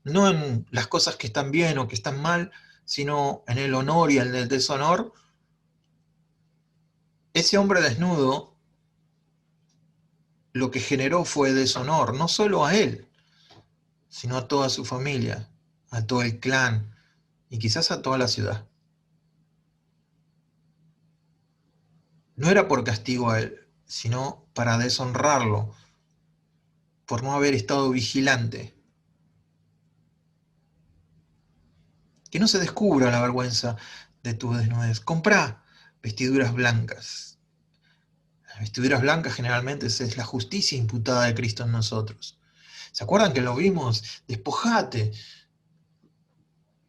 no en las cosas que están bien o que están mal, sino en el honor y en el deshonor, ese hombre desnudo lo que generó fue deshonor, no solo a él, sino a toda su familia, a todo el clan y quizás a toda la ciudad. No era por castigo a él, sino para deshonrarlo, por no haber estado vigilante. Que no se descubra la vergüenza de tu desnudez. Comprá vestiduras blancas. Las vestiduras blancas generalmente es la justicia imputada de Cristo en nosotros. ¿Se acuerdan que lo vimos? Despojate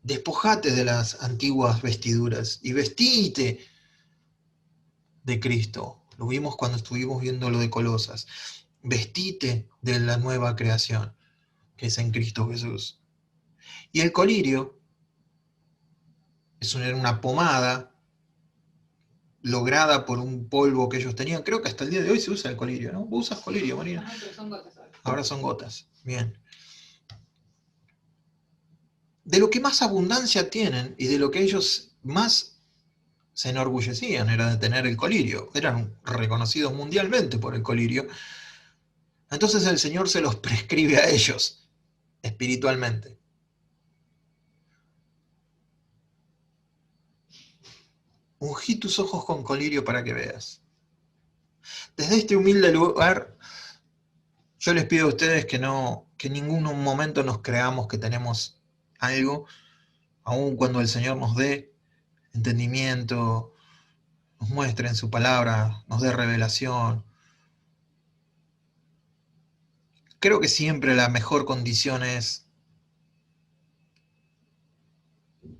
de las antiguas vestiduras y vestite de Cristo. Lo vimos cuando estuvimos viendo lo de Colosas. Vestite de la nueva creación, que es en Cristo Jesús. Y el colirio es una pomada lograda por un polvo que ellos tenían. Creo que hasta el día de hoy se usa el colirio, ¿no? ¿Vos usas colirio, Marina? Ajá, pero son gotas ahora. Ahora son gotas. Bien. De lo que más abundancia tienen y de lo que ellos más se enorgullecían era de tener el colirio. Eran reconocidos mundialmente por el colirio. Entonces el Señor se los prescribe a ellos espiritualmente. Ungí tus ojos con colirio para que veas. Desde este humilde lugar Yo les pido a ustedes que en ningún momento nos creamos que tenemos algo, aun cuando el Señor nos dé entendimiento, nos muestre en su palabra, nos dé revelación. Creo que siempre la mejor condición es: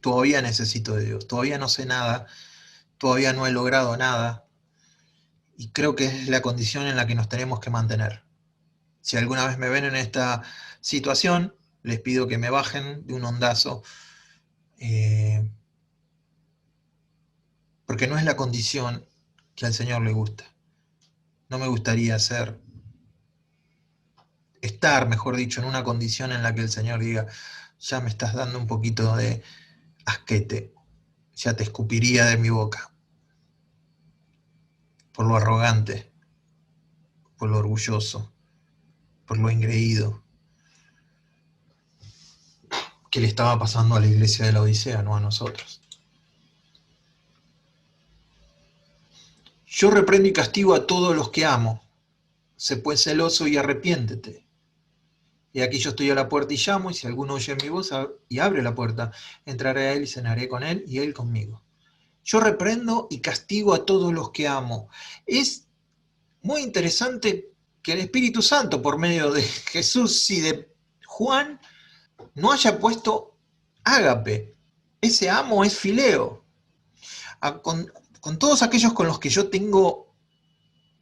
todavía necesito de Dios, todavía no sé nada, todavía no he logrado nada, y creo que es la condición en la que nos tenemos que mantener. Si alguna vez me ven en esta situación, les pido que me bajen de un ondazo, porque no es la condición que al Señor le gusta. No me gustaría estar, mejor dicho, en una condición en la que el Señor diga: ya me estás dando un poquito de asquete, ya te escupiría de mi boca, por lo arrogante, por lo orgulloso, por lo engreído, que le estaba pasando a la iglesia de la Odisea, no a nosotros. Yo reprendo y castigo a todos los que amo. Sé pues celoso y arrepiéntete. Y aquí yo estoy a la puerta y llamo, y si alguno oye mi voz y abre la puerta, entraré a él y cenaré con él y él conmigo. Yo reprendo y castigo a todos los que amo. Es muy interesante que el Espíritu Santo, por medio de Jesús y de Juan, no haya puesto ágape. Ese amo es fileo. Con todos aquellos con los que yo tengo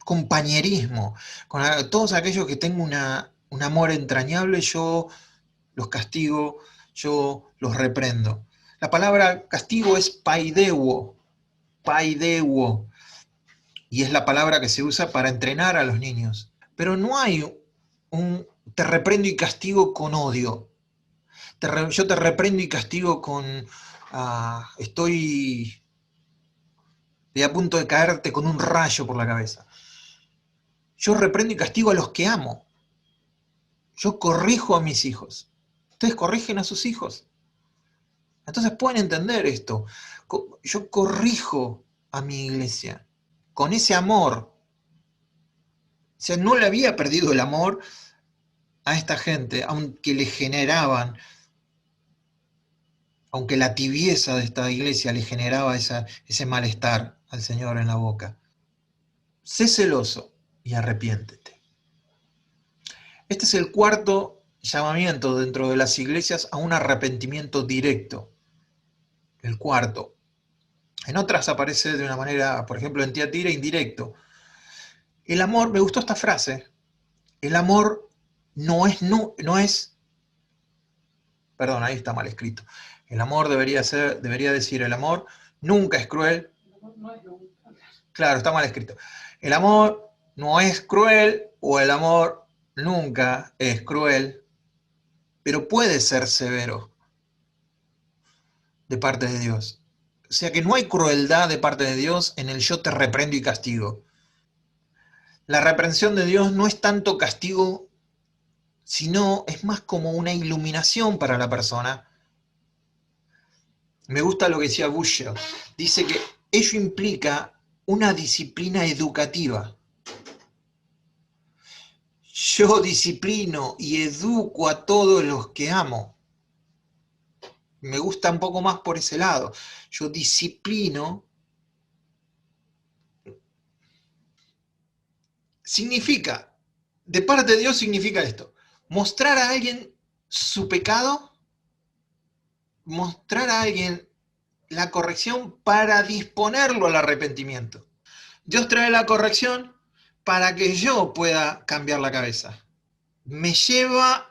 compañerismo, con todos aquellos que tengo un amor entrañable, yo los castigo, yo los reprendo. La palabra castigo es paideuo, y es la palabra que se usa para entrenar a los niños. Pero no hay un te reprendo y castigo con odio. Yo te reprendo y castigo con estoy a punto de caerte con un rayo por la cabeza. Yo reprendo y castigo a los que amo. Yo corrijo a mis hijos. Ustedes corrigen a sus hijos. Entonces pueden entender esto. Yo corrijo a mi iglesia con ese amor. O sea, no le había perdido el amor a esta gente, aunque le generaban, aunque la tibieza de esta iglesia le generaba ese malestar al Señor en la boca. Sé celoso y arrepiéntete. Este es el cuarto llamamiento dentro de las iglesias a un arrepentimiento directo. El cuarto. En otras aparece de una manera, por ejemplo, en Tiatira, indirecto. El amor, me gustó esta frase, el amor no es, perdón, ahí está mal escrito. El amor debería decir, el amor nunca es cruel. No es nunca. Claro, está mal escrito. El amor no es cruel, o el amor nunca es cruel, pero puede ser severo de parte de Dios. O sea que no hay crueldad de parte de Dios en el yo te reprendo y castigo. La reprensión de Dios no es tanto castigo, sino es más como una iluminación para la persona. Me gusta lo que decía Busher. Dice que ello implica una disciplina educativa. Yo disciplino y educo a todos los que amo. Me gusta un poco más por ese lado. Yo disciplino. Significa, de parte de Dios significa esto: mostrar a alguien su pecado, mostrar a alguien la corrección para disponerlo al arrepentimiento. Dios trae la corrección para que yo pueda cambiar la cabeza. Me lleva,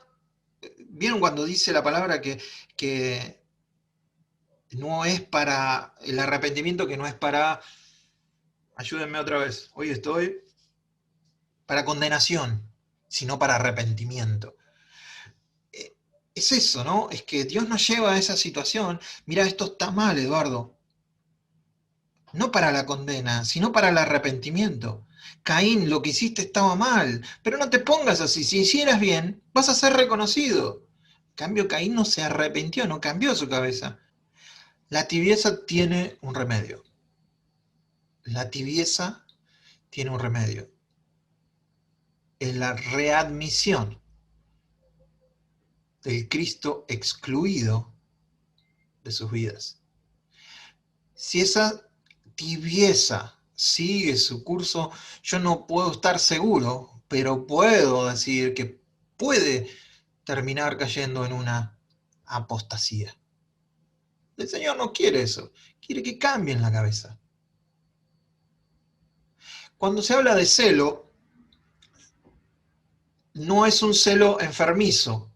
¿vieron cuando dice la palabra que no es para el arrepentimiento, que no es para, ayúdenme otra vez, hoy estoy, para condenación, sino para arrepentimiento? Es eso, ¿no? Es que Dios nos lleva a esa situación. Mira, esto está mal, Eduardo. No para la condena, sino para el arrepentimiento. Caín, lo que hiciste estaba mal, pero no te pongas así. Si hicieras bien, vas a ser reconocido. En cambio, Caín no se arrepintió, no cambió su cabeza. La tibieza tiene un remedio. La tibieza tiene un remedio. es la readmisión del Cristo excluido de sus vidas. Si esa tibieza sigue su curso, yo no puedo estar seguro, pero puedo decir que puede terminar cayendo en una apostasía. El Señor no quiere eso, quiere que cambien la cabeza. Cuando se habla de celo, no es un celo enfermizo,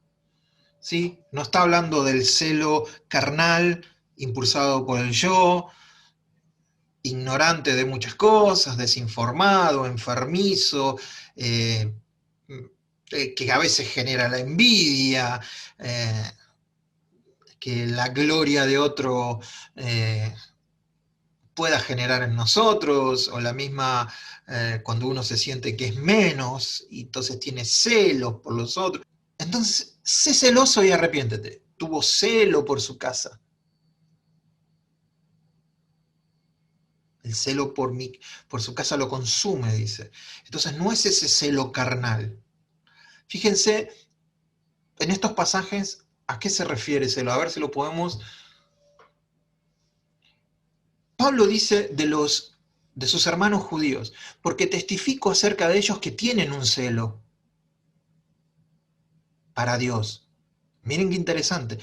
¿sí? No está hablando del celo carnal, impulsado por el yo, ignorante de muchas cosas, desinformado, enfermizo, que a veces genera la envidia, que la gloria de otro pueda generar en nosotros, o la misma cuando uno se siente que es menos, y entonces tiene celos por los otros. Entonces, sé celoso y arrepiéntete. Tuvo celo por su casa. El celo por su casa lo consume, dice. Entonces no es ese celo carnal. Fíjense en estos pasajes a qué se refiere celo. A ver si lo podemos. Pablo dice de sus hermanos judíos, porque testifico acerca de ellos que tienen un celo para Dios. Miren qué interesante.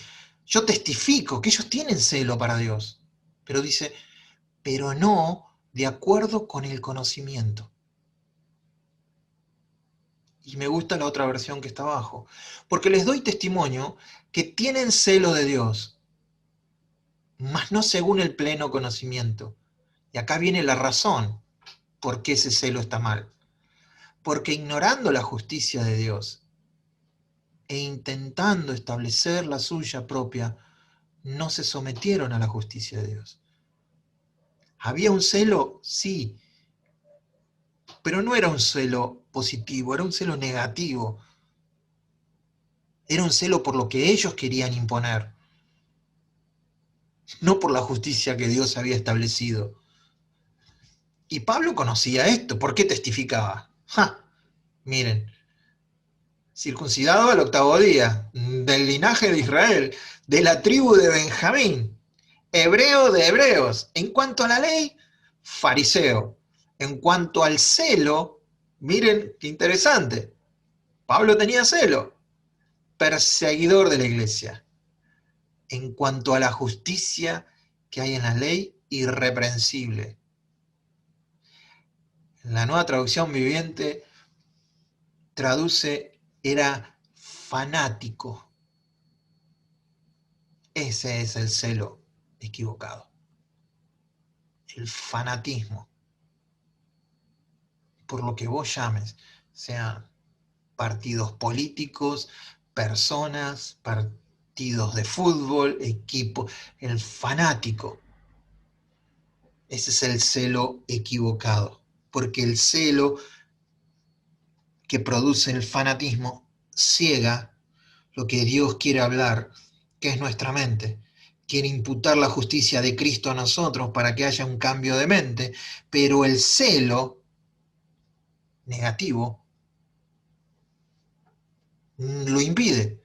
Yo testifico que ellos tienen celo para Dios. Pero dice, pero no de acuerdo con el conocimiento. Y me gusta la otra versión que está abajo. Porque les doy testimonio que tienen celo de Dios, mas no según el pleno conocimiento. Y acá viene la razón por qué ese celo está mal. Porque ignorando la justicia de Dios e intentando establecer la suya propia, no se sometieron a la justicia de Dios. ¿Había un celo? Sí, pero no era un celo positivo, era un celo negativo. Era un celo por lo que ellos querían imponer, no por la justicia que Dios había establecido. Y Pablo conocía esto, ¿por qué testificaba? Miren, circuncidado al 8º día, del linaje de Israel, de la tribu de Benjamín, hebreo de hebreos. En cuanto a la ley, fariseo. En cuanto al celo, miren qué interesante, Pablo tenía celo, perseguidor de la iglesia. En cuanto a la justicia que hay en la ley, irreprensible. La Nueva Traducción Viviente traduce, era fanático. Ese es el celo equivocado. El fanatismo. Por lo que vos llames, sean partidos políticos, personas, partidos de fútbol, equipo, el fanático. Ese es el celo equivocado, porque el celo que produce el fanatismo ciega lo que Dios quiere hablar, que es nuestra mente. Quiere imputar la justicia de Cristo a nosotros para que haya un cambio de mente, pero el celo negativo lo impide.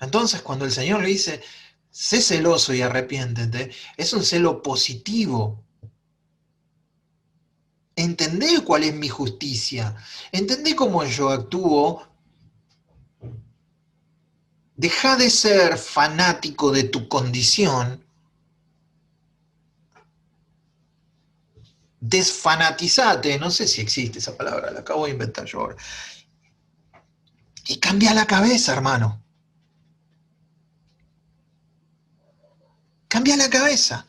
Entonces, cuando el Señor le dice, sé celoso y arrepiéntete, es un celo positivo. Entendé cuál es mi justicia, entendé cómo yo actúo. Deja de ser fanático de tu condición, desfanatizate, no sé si existe esa palabra, la acabo de inventar yo ahora, y cambia la cabeza, hermano. Cambia la cabeza.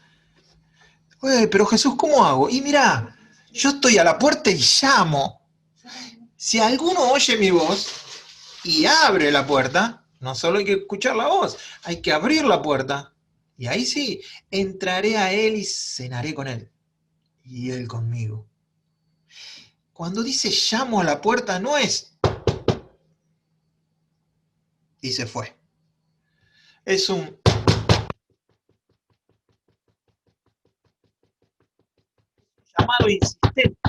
Pero Jesús, ¿cómo hago? Y mirá, yo estoy a la puerta y llamo. Si alguno oye mi voz y abre la puerta, no solo hay que escuchar la voz, hay que abrir la puerta. Y ahí sí, entraré a él y cenaré con él. Y él conmigo. Cuando dice llamo a la puerta, no es y se fue. Es un llamado insistente.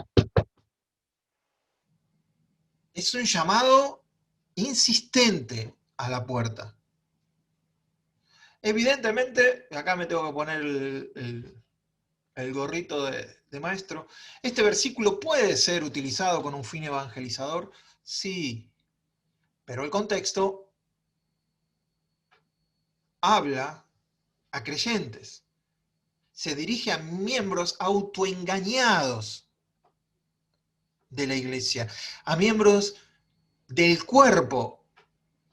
Es un llamado insistente a la puerta. Evidentemente, acá me tengo que poner el gorrito de maestro. ¿Este versículo puede ser utilizado con un fin evangelizador? Sí, pero el contexto habla a creyentes. Se dirige a miembros autoengañados de la iglesia, a miembros del cuerpo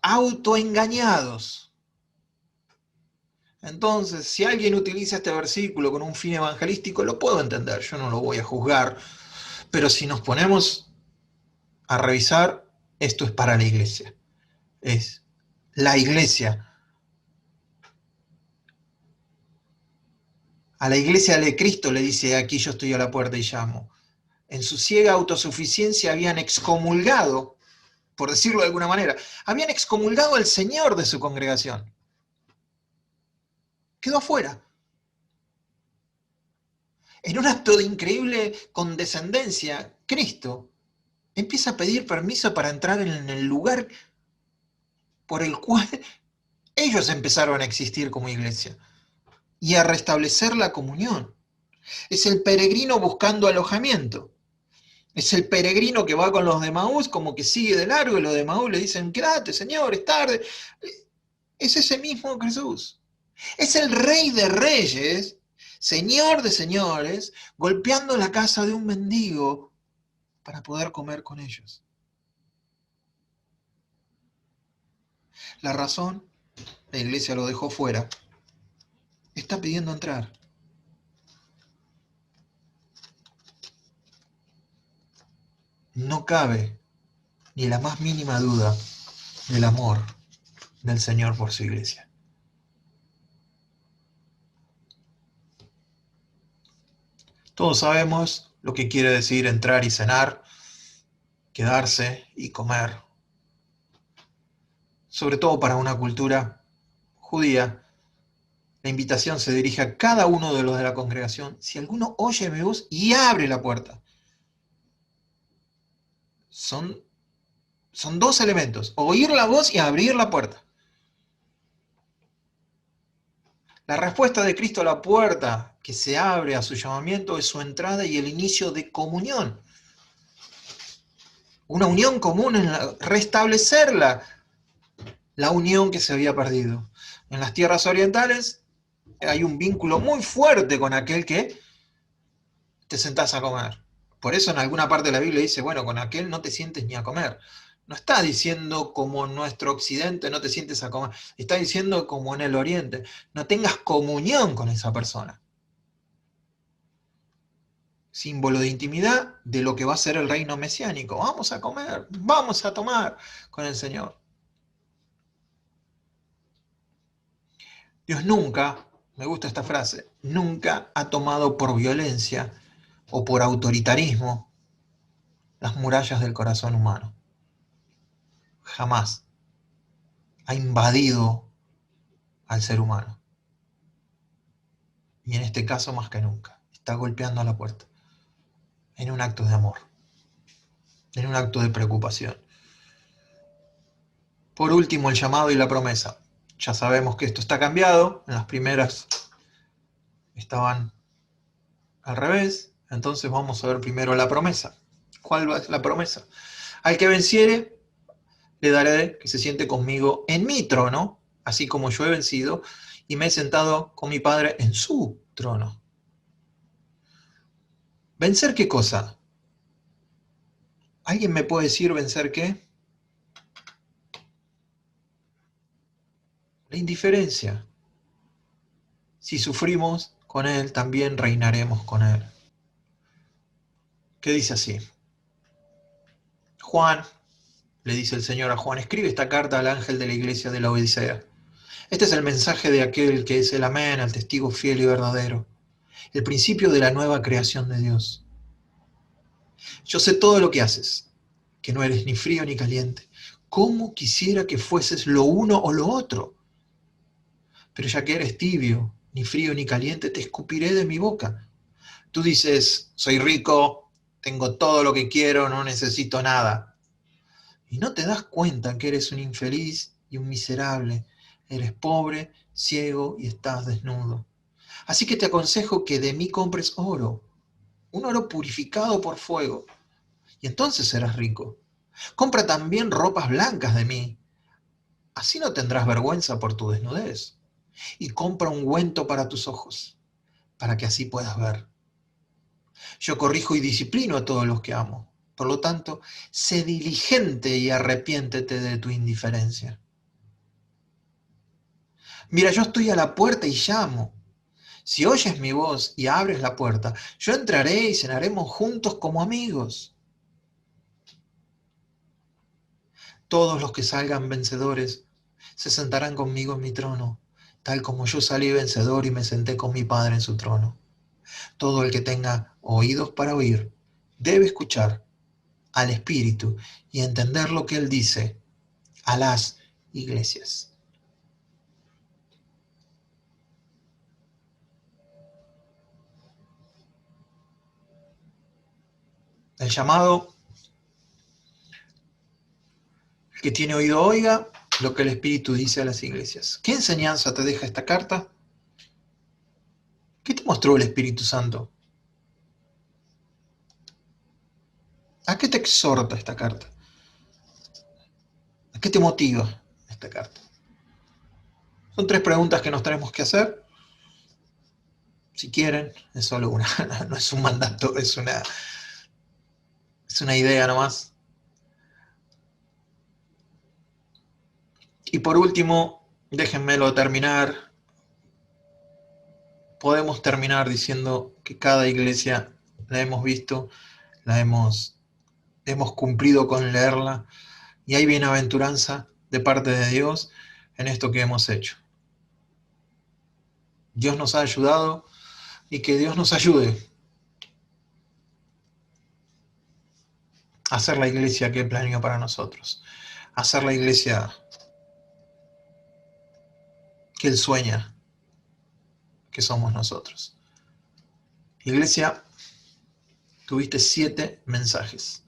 autoengañados. Entonces, si alguien utiliza este versículo con un fin evangelístico, lo puedo entender, yo no lo voy a juzgar, pero si nos ponemos a revisar, esto es para la iglesia. Es la iglesia. A la iglesia de Cristo le dice, aquí yo estoy a la puerta y llamo. En su ciega autosuficiencia habían excomulgado, por decirlo de alguna manera, habían excomulgado al Señor de su congregación. Quedó afuera. En un acto de increíble condescendencia, Cristo empieza a pedir permiso para entrar en el lugar por el cual ellos empezaron a existir como iglesia y a restablecer la comunión. Es el peregrino buscando alojamiento. Es el peregrino que va con los de Emaús, como que sigue de largo, y los de Emaús le dicen, quédate, Señor, es tarde. Es ese mismo Jesús. Es el Rey de Reyes, Señor de señores, golpeando la casa de un mendigo para poder comer con ellos. La razón, la iglesia lo dejó fuera, está pidiendo entrar. No cabe ni la más mínima duda del amor del Señor por su iglesia. Todos sabemos lo que quiere decir entrar y cenar, quedarse y comer. Sobre todo para una cultura judía, la invitación se dirige a cada uno de los de la congregación. Si alguno oye mi voz y abre la puerta. Son dos elementos, oír la voz y abrir la puerta. La respuesta de Cristo a la puerta que se abre a su llamamiento es su entrada y el inicio de comunión. Una unión común en restablecer la unión que se había perdido. En las tierras orientales hay un vínculo muy fuerte con aquel que te sentás a comer. Por eso en alguna parte de la Biblia dice, bueno, con aquel no te sientes ni a comer. No está diciendo como en nuestro occidente no te sientes a comer. Está diciendo como en el oriente. No tengas comunión con esa persona. Símbolo de intimidad de lo que va a ser el reino mesiánico. Vamos a comer, vamos a tomar con el Señor. Dios nunca, me gusta esta frase, nunca ha tomado por violencia o por autoritarismo las murallas del corazón humano. Jamás ha invadido al ser humano. Y en este caso más que nunca, está golpeando a la puerta. En un acto de amor, en un acto de preocupación. Por último, el llamado y la promesa. Ya sabemos que esto está cambiado, en las primeras estaban al revés, entonces vamos a ver primero la promesa. ¿Cuál es la promesa? Al que venciere, le daré que se siente conmigo en mi trono, así como yo he vencido, y me he sentado con mi Padre en su trono. ¿Vencer qué cosa? ¿Alguien me puede decir vencer qué? La indiferencia. Si sufrimos con Él, también reinaremos con Él. ¿Qué dice así? Juan, le dice el Señor a Juan, escribe esta carta al ángel de la iglesia de la Odisea. Este es el mensaje de aquel que es el amén, el testigo fiel y verdadero, el principio de la nueva creación de Dios. Yo sé todo lo que haces, que no eres ni frío ni caliente. ¿Cómo quisiera que fueses lo uno o lo otro? Pero ya que eres tibio, ni frío ni caliente, te escupiré de mi boca. Tú dices, soy rico, tengo todo lo que quiero, no necesito nada. Y no te das cuenta que eres un infeliz y un miserable. Eres pobre, ciego y estás desnudo. Así que te aconsejo que de mí compres oro, un oro purificado por fuego, y entonces serás rico. Compra también ropas blancas de mí, así no tendrás vergüenza por tu desnudez. Y compra ungüento para tus ojos, para que así puedas ver. Yo corrijo y disciplino a todos los que amo. Por lo tanto, sé diligente y arrepiéntete de tu indiferencia. Mira, yo estoy a la puerta y llamo. Si oyes mi voz y abres la puerta, yo entraré y cenaremos juntos como amigos. Todos los que salgan vencedores se sentarán conmigo en mi trono, tal como yo salí vencedor y me senté con mi Padre en su trono. Todo el que tenga oídos para oír debe escuchar al Espíritu y entender lo que Él dice a las iglesias. El llamado, el que tiene oído oiga lo que el Espíritu dice a las iglesias. ¿Qué enseñanza te deja esta carta? ¿Qué te mostró el Espíritu Santo? ¿A qué te exhorta esta carta? ¿A qué te motiva esta carta? Son 3 preguntas que nos tenemos que hacer. Si quieren, es solo una, no es un mandato, es una idea nomás. Y por último, déjenmelo terminar. Podemos terminar diciendo que cada iglesia la hemos visto, hemos cumplido con leerla, y hay bienaventuranza de parte de Dios en esto que hemos hecho. Dios nos ha ayudado y que Dios nos ayude a hacer la iglesia que Él planeó para nosotros, a hacer la iglesia que Él sueña que somos nosotros. Iglesia, tuviste 7 mensajes.